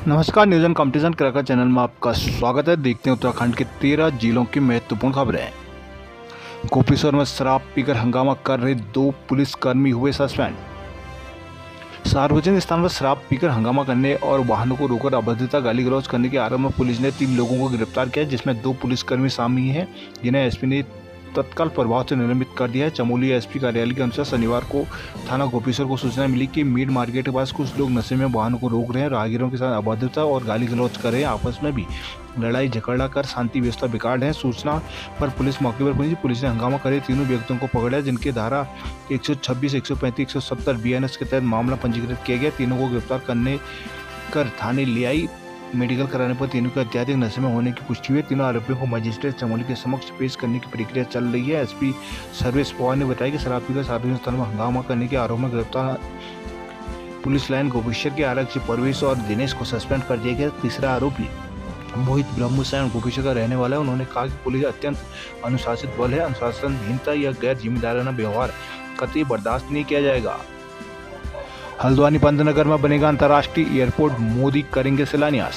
नमस्कार, news and competition cracker channel में आपका स्वागत है। देखते हैं उत्तराखंड के 13 जिलों की महत्वपूर्ण खबरें। गोपेश्वर में शराब पीकर हंगामा कर रहे 2 पुलिसकर्मी हुए सस्पेंड। सार्वजनिक स्थान पर शराब पीकर हंगामा करने और वाहनों को रोककर अभद्रता गाली गलौज करने के आरोप में पुलिस ने 3 लोगों को गिरफ्तार किया, जिसमें 2 पुलिसकर्मी शामिल हैं, जिन्हें एसपी ने तत्काल प्रभाव से निलंबित कर दिया है। चमोली एसपी कार्यालय के अनुसार शनिवार को थाना गोपेश्वर को सूचना मिली कि मीट मार्केट के पास कुछ लोग नशे में वाहनों को रोक रहे हैं, राहगीरों के साथ अभद्रता और गाली गलौज कर रहे हैं, आपस में भी लड़ाई झगड़ा कर शांति व्यवस्था बिगाड़ रहे हैं। सूचना पर पुलिस मौके पर पहुंची। पुलिस ने हंगामा करे तीनों व्यक्तियों को पकड़ा, जिनके धारा 126, 135, 170 बीएनएस के तहत मामला पंजीकृत किया गया। तीनों को गिरफ्तार करने कर थाने ले आई। मेडिकल कराने पर तीनों के अत्याधिक नशे में होने की पुष्टि हुई। तीनों आरोपियों को मजिस्ट्रेट चमोली के समक्ष पेश करने की प्रक्रिया चल रही है। एसपी सर्वेश पवार ने बताया कि शराब पीकर सार्वजनिक स्थान में हंगामा करने के आरोप में गिरफ्तार पुलिस लाइन गोपेश्वर के आरक्षी परवेश और दिनेश को सस्पेंड कर दिया गया। तीसरा आरोपी मोहित ब्रह्मसेन गोपेश्वर का रहने वाला है। उन्होंने कहा कि पुलिस अत्यंत अनुशासित बल है, अनुशासनहीनता या गैर जिम्मेदाराना व्यवहार कतई बर्दाश्त नहीं किया जाएगा। हल्द्वानी पंतनगर में बनेगा अंतर्राष्ट्रीय एयरपोर्ट, मोदी करेंगे शिलान्यास।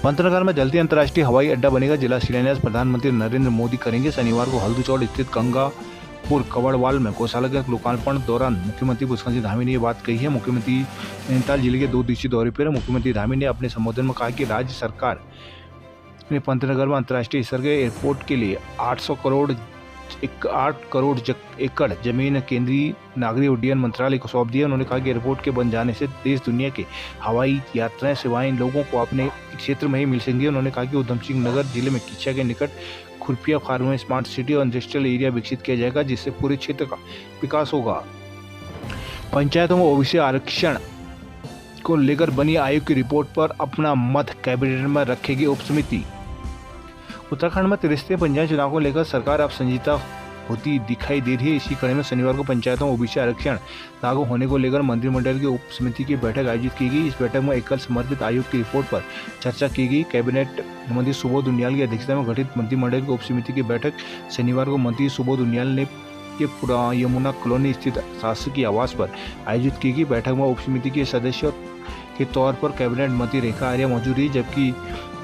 पंतनगर में जल्दी अंतर्राष्ट्रीय हवाई अड्डा बनेगा, जिला शिलान्यास प्रधानमंत्री नरेंद्र मोदी करेंगे। शनिवार को हल्दूचौड़ स्थित गंगापुर कवड़वाल में गौशाला के लोकार्पण दौरान मुख्यमंत्री पुष्कर धामी ने ये बात कही है। मुख्यमंत्री नैनीताल जिले के 2 दिवसीय दौरे पर मुख्यमंत्री धामी ने अपने संबोधन में कहा कि राज्य सरकार ने पंतनगर में अंतर्राष्ट्रीय स्तर के एयरपोर्ट के लिए 8 करोड़ एकड़ जमीन केंद्रीय नागरिक उड्डयन मंत्रालय को सौंप दिया। उन्होंने कहा कि एयरपोर्ट के बन जाने से देश दुनिया के हवाई यात्राएं सेवाएं लोगों को अपने क्षेत्र में ही मिल सकेंगी। उन्होंने कहा कि उधम सिंह नगर जिले में किच्छा के निकट खुरपिया फार्म में स्मार्ट सिटी और इंडस्ट्रियल एरिया विकसित किया जाएगा, जिससे पूरे क्षेत्र का विकास होगा। पंचायतों में ओबीसी आरक्षण को लेकर बनी आयोग की रिपोर्ट पर अपना मत कैबिनेट में रखेगी उप समिति। उत्तराखंड में त्रिस्तरीय पंचायत चुनाव को लेकर सरकार अब संजीदा होती दिखाई दे रही है। इसी कड़ी में शनिवार को पंचायतों में ओबीसी आरक्षण लागू होने को लेकर मंत्रिमंडल की उप समिति की बैठक आयोजित की गई। इस बैठक में एकल समर्पित आयोग की रिपोर्ट पर चर्चा की गई। कैबिनेट मंत्री सुबोध उनियाल की अध्यक्षता में गठित मंत्रिमंडल की उप समिति की बैठक शनिवार को मंत्री सुबोध उनियाल ने के पुरा यमुना कॉलोनी स्थित शासकीय आवास पर आयोजित की गई। बैठक में उप समिति के सदस्यों के तौर पर कैबिनेट मंत्री रेखा आर्या मौजूद रही, जबकि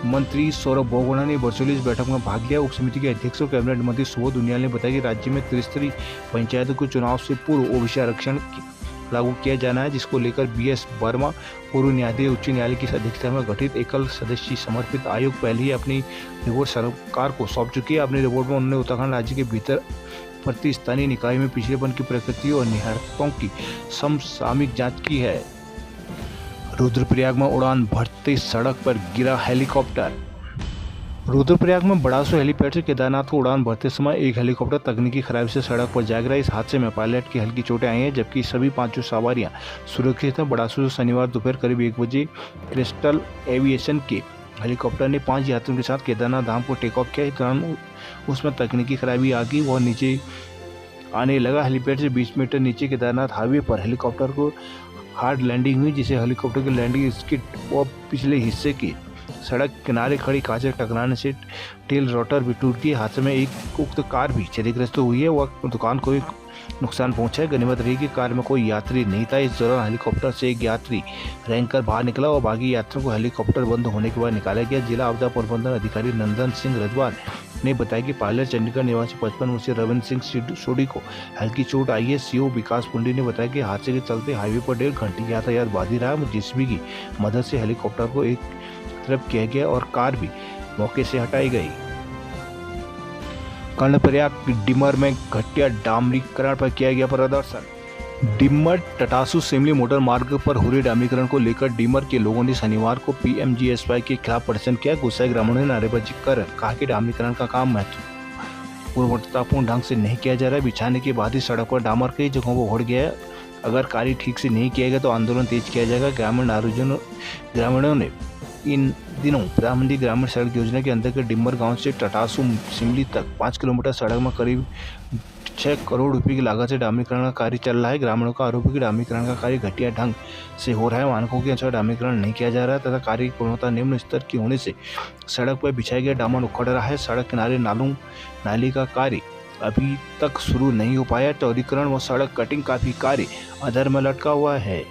मंत्री सौरभ बोगोना ने वर्चुअली इस बैठक में भाग लिया। उप समिति के अध्यक्ष और कैबिनेट मंत्री सुबोध उनियाल ने बताया कि राज्य में त्रिस्तरीय पंचायतों के चुनाव से पूर्व ओबीसी आरक्षण लागू किया जाना है, जिसको लेकर बीएस वर्मा पूर्व न्यायाधीश उच्च न्यायालय की अध्यक्षता में गठित एकल सदस्यीय समर्पित आयोग पहले ही अपनी रिपोर्ट सरकार को सौंप चुकी है। अपनी रिपोर्ट में उन्होंने उत्तराखंड राज्य के भीतर प्रति स्थानीय निकाय में पिछड़ेपन की प्रकृति और निहितार्थों की समसामयिक जांच की है। रुद्रप्रयाग में उड़ान भरते सड़क पर गिरा हेलीकॉप्टर। रुद्रप्रयाग में बड़ासू हेलीपैड से केदारनाथ को उड़ान भरते समय एक हेलीकॉप्टर तकनीकी खराबी से सड़क पर जा गिरा। इस हादसे में पायलट की हल्की चोटें आई हैं, जबकि सभी 5 सवारियां सुरक्षित हैं। बड़ासू से शनिवार दोपहर करीब 1 बजे क्रिस्टल एविएशन के हेलीकॉप्टर ने 5 यात्रियों के साथ केदारनाथ धाम को टेक ऑफ किया। इस दौरान उसमें तकनीकी खराबी आ गई, वह नीचे आने लगा। हेलीपैड से 20 मीटर नीचे केदारनाथ हाईवे पर हेलीकॉप्टर को हार्ड लैंडिंग हुई, जिसे हेलीकॉप्टर की लैंडिंग स्किड और पिछले हिस्से की सड़क किनारे खड़ी कांच टकराने से टेल रोटर भी टूट गई। हादसे में एक उक्त कार भी क्षतिग्रस्त हुई है, वह दुकान को भी नुकसान पहुंचा है। गनीमत रही कि कार में कोई यात्री नहीं था। इस दौरान हेलीकॉप्टर से एक यात्री रेंगकर बाहर निकला और बाकी यात्रियों को हेलीकॉप्टर बंद होने के बाद निकाला गया। जिला आपदा प्रबंधन अधिकारी नंदन सिंह रजवार ने बताया कि पायलट चंडीगढ़ निवासी 55 वर्षीय रविंद्र सिंह सोडी को हल्की चोट आई है। सीओ विकास पुंडी ने बताया कि हादसे के चलते हाईवे पर 1.5 घंटे यातायात बाधित रहा। जेसीबी की मदद से हेलीकॉप्टर को एक तरफ किया गया और कार भी मौके से हटाई गई। कर्णप्रयाग डिमर में घटिया डामरीकरण पर किया गया प्रदर्शन। डिमर टटासू सिमली मोटर मार्ग पर हो रहे डामरीकरण को लेकर डिमर के लोगों ने शनिवार को पीएमजीएसवाई के खिलाफ प्रदर्शन किया। गुस्साए ग्रामीणों ने नारेबाजी कर कहा कि डामरीकरण का काम गुणवत्तापूर्ण ढंग से नहीं किया जा रहा है। बिछाने के बाद ही सड़क पर डामर कई जगहों पर उड़ गया है। अगर कार्य ठीक से नहीं किया गया तो आंदोलन तेज किया जाएगा। ग्रामीणों ने इन दिनों प्रधानमंत्री ग्रामीण सड़क योजना के अंतर्गत डिम्बर गांव से टटासू सिमली तक 5 किलोमीटर सड़क में करीब 6 करोड़ रुपए की लागत से डामरीकरण का कार्य चल रहा है। ग्रामीणों का आरोप है कि डामरीकरण का कार्य घटिया ढंग से हो रहा है। मानकों के अनुसार डामरीकरण नहीं किया जा रहा है तथा कार्य की गुणवत्ता निम्न स्तर की होने से सड़क पर बिछाया गया डामर उखड़ रहा है। सड़क किनारे नाली का कार्य अभी तक शुरू नहीं हो पाया। चौड़ीकरण व सड़क कटिंग का भी कार्य अधर में लटका हुआ है।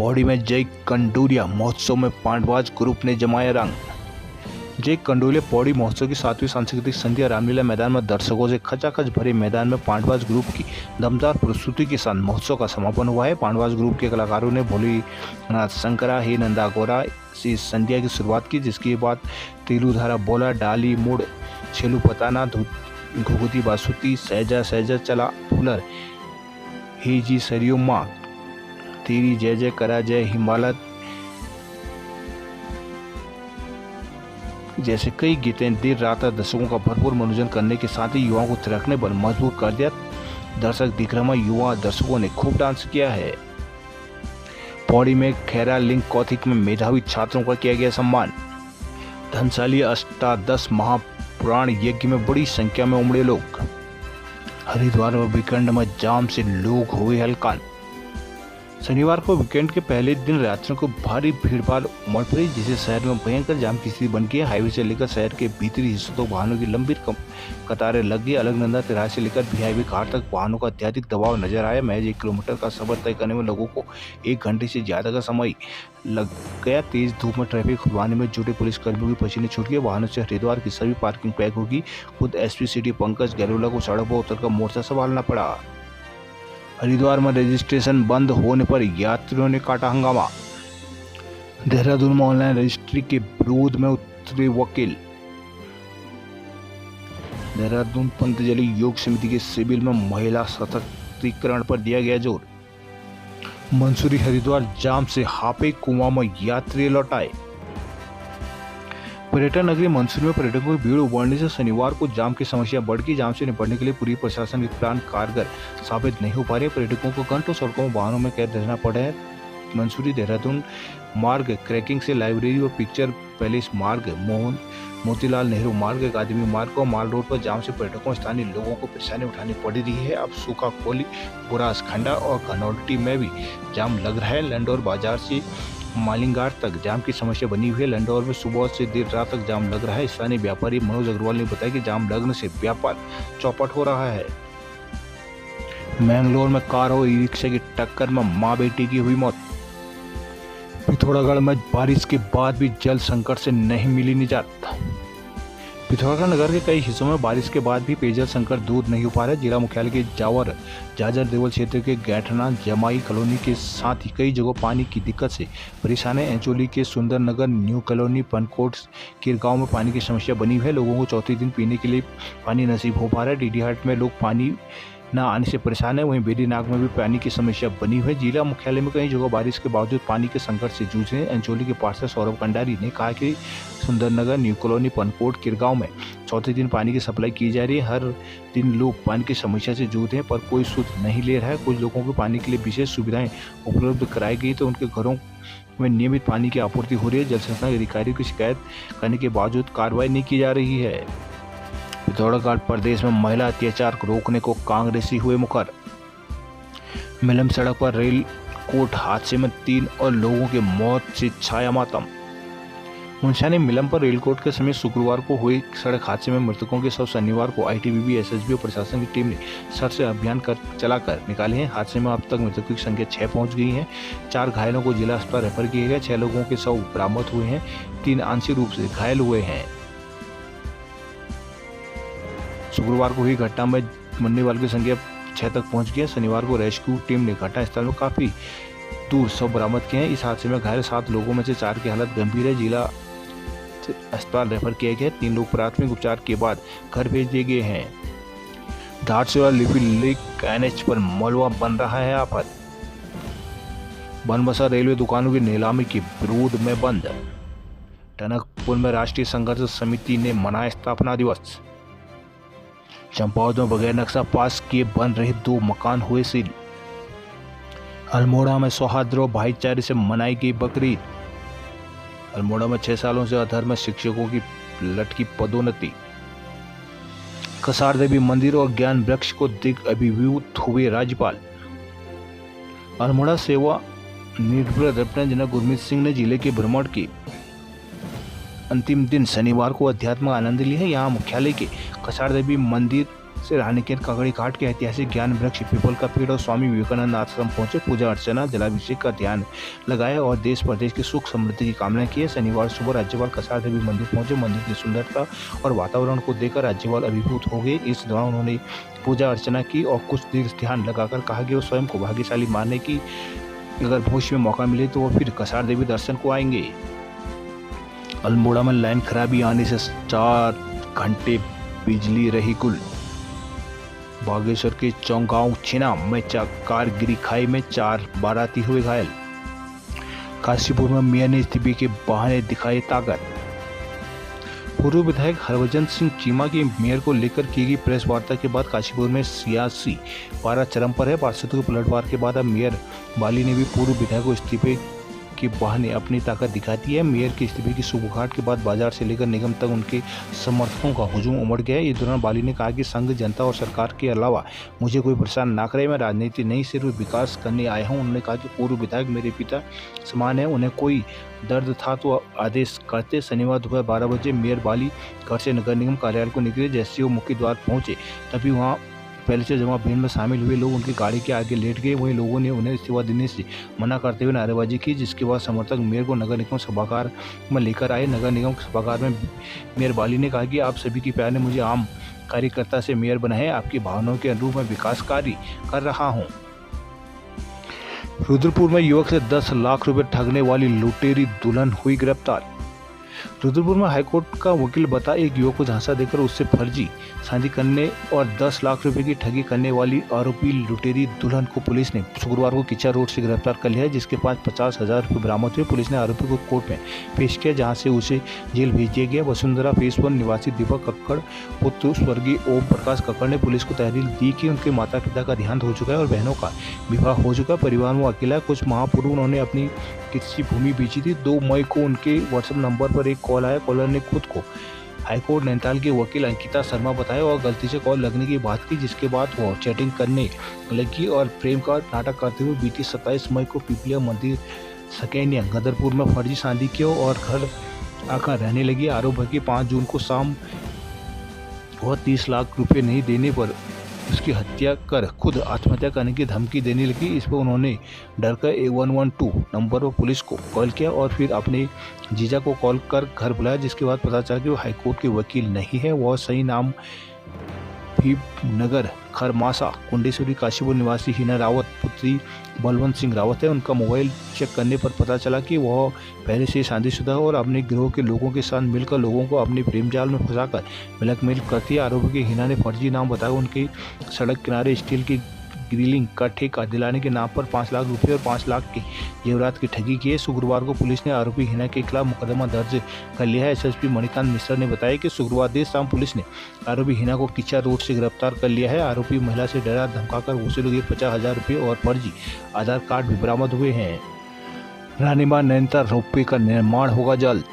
पौड़ी में जय कंडोलिया महोत्सव में पांडवाज ग्रुप ने जमाया रंग। जय कंडोलिया पौड़ी महोत्सव की 7वीं सांस्कृतिक संध्या रामलीला मैदान में दर्शकों से खचाखच भरे मैदान में पांडवाज ग्रुप की दमदार प्रस्तुति के साथ महोत्सव का समापन हुआ है। पांडवाज ग्रुप के कलाकारों ने भोलेनाथ शंकरा हे नंदा गौरा से संध्या की शुरुआत की, जिसके बाद तेलुधारा बोला, डाली मुड़, छेलू पताना, घुघुती बासुती, सहजा सहजा चला फूलर, हे जी सरियो माँ, तेरी जय जय करा जय हिमालय जैसे कई गीतें देर रात दर्शकों का भरपूर मनोरंजन करने के साथ ही युवाओं को थिरकने पर मजबूर कर दिया। दर्शक दिग्भ्रम युवा दर्शकों ने खूब डांस किया है। पौड़ी में खैरा लिंग कौथिक में मेधावी छात्रों का किया गया सम्मान। धनशाली अष्टादश महापुराण यज्ञ में बड़ी संख्या में उमड़े लोग। हरिद्वार व विकर्ण में जाम से लोग हुए हलकान। शनिवार को वीकेंड के पहले दिन यात्रियों को भारी भीड़भाड़ उमड़ पड़ी, जिससे शहर में भयंकर जाम की स्थिति बन गई। हाईवे से लेकर शहर के भीतरी हिस्सों तक वाहनों की लंबी कतारें लग गई। अलकनंदा तिराहे से लेकर वीआईपी घाट तक वाहनों का अत्यधिक दबाव नजर आया। महज 1 किलोमीटर का सफर तय करने में लोगों को 1 घंटे से ज्यादा का समय लग गया। तेज धूप में ट्रैफिक खुलवाने में जुटे पुलिसकर्मियों की पसीने छूट गए। वाहनों से हरिद्वार की सभी पार्किंग पैक होगी। खुद एसपी सिटी पंकज गहलोत को सड़क पर उतरकर मोर्चा संभालना पड़ा। हरिद्वार में रजिस्ट्रेशन बंद होने पर यात्रियों ने काटा हंगामा। देहरादून में ऑनलाइन रजिस्ट्री के विरोध में उतरे वकील। देहरादून पतंजलि योग समिति के शिविर में महिला सशक्तिकरण पर दिया गया जोर। मंसूरी हरिद्वार जाम से हापे कुआं में यात्री लौटाए। पर्यटन नगरी मंसूरी में पर्यटकों की भीड़ उमड़ने से शनिवार को जाम की समस्या बढ़ गई। जाम से निपटने के लिए पूरी प्रशासन के प्लान कारगर साबित नहीं हो पा रहे। पर्यटकों को घंटों सड़कों में वाहनों में कैद रहना पड़ा है। मंसूरी देहरादून मार्ग क्रैकिंग से लाइब्रेरी और पिक्चर पैलेस मार्ग, मोतीलाल नेहरू मार्ग, अकादमी मार्ग और माल रोड पर जाम से पर्यटकों स्थानीय लोगों को परेशानी उठानी पड़ रही है। अब सूखाकोली, बुरास खंडा और घनौल्टी में भी जाम लग रहा है। लंडौर बाजार से मालिंगार तक जाम की समस्या बनी हुई है। लंडौर में सुबह से देर रात तक जाम लग रहा है। स्थानीय व्यापारी मनोज अग्रवाल ने बताया कि जाम लगने से व्यापार चौपट हो रहा है। मैंगलोर में कार और ई रिक्शा की टक्कर में मां बेटी की हुई मौत। पिथौरागढ़ में बारिश के बाद भी जल संकट से नहीं मिली निजात। पिथौरागढ़ नगर के कई हिस्सों में बारिश के बाद भी पेयजल संकट दूर नहीं हो पा रहा है। जिला मुख्यालय के जाजर देवल क्षेत्र के गैठना जमाई कॉलोनी के साथ ही कई जगहों पानी की दिक्कत से परेशान है। एंचोली के सुंदर नगर, न्यू कॉलोनी, पनकोट, किरगांव में पानी की समस्या बनी हुई है। लोगों को चौथे दिन पीने के लिए पानी नसीब हो पा रहा है। डीडीहाट में लोग पानी न आने से परेशान है। वहीं बेरीनाग में भी पानी की समस्या बनी हुई है। जिला मुख्यालय में कई जगह बारिश के बावजूद पानी के संकट से जूझ रहे हैं। एंचोली के पार्षद सौरभ कंडारी ने कहा कि सुंदरनगर, न्यू कॉलोनी, पनकोट, किरगांव में चौथे दिन पानी की सप्लाई की जा रही है। हर दिन लोग पानी की समस्या से जूझ रहे हैं, पर कोई सुध नहीं ले रहा है। कुछ लोगों को पानी के लिए विशेष सुविधाएं उपलब्ध कराई गई तो उनके घरों में नियमित पानी की आपूर्ति हो रही है। जल संस्थान अधिकारियों की शिकायत करने के बावजूद कार्रवाई नहीं की जा रही है। पिथौरागढ़ प्रदेश में महिला अत्याचार को रोकने को कांग्रेसी हुए मुखर। मिलम सड़क पर रेल कोच हादसे में 3 और लोगों की मौत से छाया मातम। मुंशियानी मिलम पर रेल कोच के समय शुक्रवार को हुए सड़क हादसे में मृतकों के शव शनिवार को आईटीबीपी, एसएसबी और प्रशासन की टीम ने सर्च अभियान चलाकर निकाले हैं। हादसे में अब तक मृतकों की संख्या 6 पहुंच गई है। 4 घायलों को जिला अस्पताल रेफर किया गया। 6 लोगों के शव बरामद हुए हैं। 3 आंशिक रूप से घायल हुए हैं। शुक्रवार को हुई घटना में मरने वालों की संख्या 6 तक पहुंच गई है। शनिवार को रेस्क्यू टीम ने घटनास्थल में काफी दूर शव बरामद किए हैं। इस हादसे में घायल 7 लोगों में से 4 की हालत गंभीर है। जिला अस्पताल रेफर किए गए। 3 लोग प्राथमिक उपचार के बाद घर भेज दिए गए हैं। धारसेवा लिपि लेक एनएच पर मलबा बन रहा है आफत। बनबसा रेलवे दुकानों की नीलामी के विरोध में बंद। टनकपुर में राष्ट्रीय संघर्ष समिति ने मनाया स्थापना दिवस। चंपावत में बगैर नक्शा पास किए बन रहे 2 मकान हुए सील। अल्मोड़ा में सौहार्द और भाईचारे से मनाई गई बकरीद। अल्मोड़ा में 6 सालों से अधर्म शिक्षकों की लटकी पदोन्नति। कसार देवी मंदिर और ज्ञान वृक्ष को देख अभिभूत हुए राज्यपाल। अल्मोड़ा सेवा निवृत्त लेफ्टिनेंट जनरल गुरमीत सिंह ने जिले के भ्रमण की अंतिम दिन शनिवार को अध्यात्म आनंद लिया है। यहाँ मुख्यालय के कसार देवी मंदिर से रानीखेत काकड़ी घाट के ऐतिहासिक ज्ञान वृक्ष पीपल का पेड़ और स्वामी विवेकानंद आश्रम पहुंचे। पूजा अर्चना जलाभिषेक का ध्यान लगाया और देश प्रदेश की सुख समृद्धि की कामना की। शनिवार सुबह राज्यपाल कसार देवी मंदिर पहुंचे। मंदिर की सुंदरता और वातावरण को देखकर राज्यपाल अभिभूत हो गए। इस दौरान उन्होंने पूजा अर्चना की और कुछ देर ध्यान लगाकर कहा कि वो स्वयं को भाग्यशाली मानने की अगर भविष्य में मौका मिले तो वो फिर कसार देवी दर्शन को आएंगे। अल्मोड़ा में लाइन खराबी आने से 4 घंटे बिजली रही गुल। बागेश्वर के चौगांव छिना में कार गिरी खाई में 4 बाराती हुए घायल। काशीपुर में मियां ने स्थिति के बहाने दिखाई ताकत। पूर्व विधायक हरभजन सिंह चीमा की मेयर को लेकर की गई प्रेस वार्ता के बाद काशीपुर में सियासी पारा चरम पर है। पार्षदों के पलटवार के बाद अब मेयर बाली ने भी पूर्व विधायक को इस्तीफे के बहाने अपनी ताकत दिखाती है। मेयर के इस्तीफे की सुबह के बाद बाजार से लेकर निगम तक उनके समर्थकों का हुजूम उमड़ गया है। इस दौरान बाली ने कहा कि संघ जनता और सरकार के अलावा मुझे कोई परेशान ना करे। मैं राजनीति नहीं सिर्फ विकास करने आया हूं। उन्होंने कहा कि पूर्व विधायक मेरे पिता समान है, उन्हें कोई दर्द था तो आदेश करते। शनिवार दोपहर 12 बजे मेयर बाली घर से नगर निगम कार्यालय को निकले। जैसे वो मुख्य द्वार पहुंचे तभी वहाँ पहले से जमा भीड़ में शामिल हुए लोग उनकी गाड़ी के आगे लेट गए। वहीं लोगों ने उन्हें इस्तीफा देने से मना करते हुए नारेबाजी की, जिसके बाद समर्थक मेयर को नगर निगम सभागार में लेकर आए। नगर निगम सभागार में मेयर बाली ने कहा कि आप सभी की प्यार ने मुझे आम कार्यकर्ता से मेयर बनाए। आपकी भावनाओं के अनुरूप मैं विकास कार्य कर रहा हूँ। रुद्रपुर में युवक से 10 लाख रुपए ठगने वाली लुटेरी दुल्हन हुई गिरफ्तार। रुद्रपुर में हाईकोर्ट का वकील बता एक युवक को झांसा देकर उससे फर्जी शादी करने और 10 लाख रुपए की ठगी करने वाली आरोपी लुटेरी दुल्हन को पुलिस ने शुक्रवार को किचा रोड से गिरफ्तार कर लिया है, जिसके पास 50,000 रुपये बरामद हुए। पुलिस ने आरोपी को कोर्ट में पेश किया, जहां से उसे जेल भेज दिया गया। वसुंधरा फेस 1 निवासी दीपक कक्कड़ पुत्र स्वर्गीय ओम प्रकाश कक्कड़ ने पुलिस को तहरीर दी कि उनके माता पिता का देहांत हो चुका है और बहनों का विवाह हो चुका है। परिवार में अकेला। कुछ माह पूर्व उन्होंने अपनी कृषि भूमि बेची थी। 2 मई को उनके व्हाट्सएप नंबर पर एक कॉल आया। कॉलर ने खुद को हाईकोर्ट नैनीताल के वकील अंकिता शर्मा बताया और गलती से कॉल लगने की बात की, जिसके बाद वो चैटिंग करने लगी और प्रेम का नाटक करते हुए बीती 27 मई को पिपलिया मंदिर सकैनिया गदरपुर में फर्जी शादी की और घर आकर रहने लगी। आरोप है कि 5 जून को शाम वह 30 लाख रुपए नहीं देने पर उसकी हत्या कर खुद आत्महत्या करने की धमकी देने लगी। इस पर उन्होंने डरकर 112 नंबर पर पुलिस को कॉल किया और फिर अपने जीजा को कॉल कर घर बुलाया, जिसके बाद पता चला कि वो हाईकोर्ट के वकील नहीं है। वह सही नाम नगर खरमासा कुंडेश्वरी काशीपुर निवासी हिना रावत पुत्री बलवंत सिंह रावत है। उनका मोबाइल चेक करने पर पता चला कि वह पहले से शादीशुदा है और अपने गिरोह के लोगों के साथ मिलकर लोगों को अपने प्रेम जाल में फंसाकर ब्लैकमेल करती है। आरोपी के हिना ने फर्जी नाम बताया उनके सड़क किनारे स्टील की ग्रिलिंग का ठेका दिलाने के नाम पर 5 लाख रुपए और 5 लाख के जेवरात की ठगी की है। शुक्रवार को पुलिस ने आरोपी हिना के खिलाफ मुकदमा दर्ज कर लिया है। एसएसपी मणिकांत मिश्रा ने बताया कि शुक्रवार देर शाम पुलिस ने आरोपी हिना को किचा रोड से गिरफ्तार कर लिया है। आरोपी महिला से डरा धमकाकर वसूले गए 50,000 रुपये और फर्जी आधार कार्ड भी बरामद हुए हैं। रानीबाग नैनीताल रोपवे का निर्माण होगा जल्द।